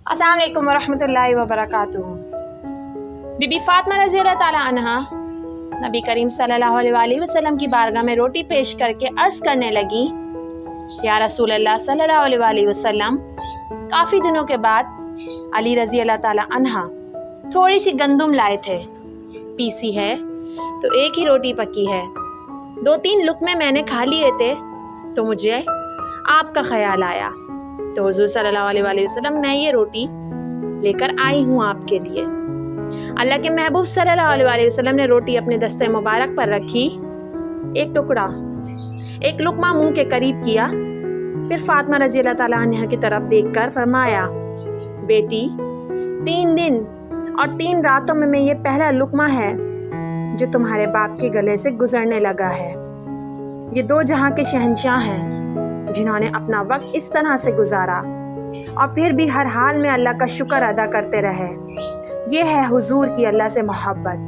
अस्सलाम वालेकुम वरहमतुल्लाहि वबरकातुहू। बीबी फातिमा रज़ी अल्लाह ताला अन्हा नबी करीम सल्लल्लाहु अलैहि वसल्लम की बारगाह में रोटी पेश करके अर्ज़ करने लगी, या रसूल अल्लाह सल्लल्लाहु अलैहि वसल्लम, काफ़ी दिनों के बाद अली रज़ी अल्लाह ताला अन्हा थोड़ी सी गंदुम लाए थे, पीसी है तो एक ही रोटी पकी है। 2-3 लुक़मे मैंने खा लिए थे तो मुझे आपका ख़याल आया, तो हुज़ूर सल्लल्लाहु अलैहि वसल्लम मैं ये रोटी लेकर आई हूँ आपके लिए। अल्लाह के महबूब सल्लल्लाहु अलैहि वसल्लम ने रोटी अपने दस्ते मुबारक पर रखी, एक टुकड़ा एक लुक़मा मुंह के करीब किया, फिर फातिमा रज़ी अल्लाह ताला अन्हा की तरफ देखकर फरमाया, बेटी 3 दिन और 3 रातों में ये पहला लुक़मा है जो तुम्हारे बाप के गले से गुजरने लगा है। ये 2 जहां के शहंशाह हैं जिन्होंने अपना वक्त इस तरह से गुजारा और फिर भी हर हाल में अल्लाह का शुक्र अदा करते रहे। ये है हुजूर की अल्लाह से मोहब्बत।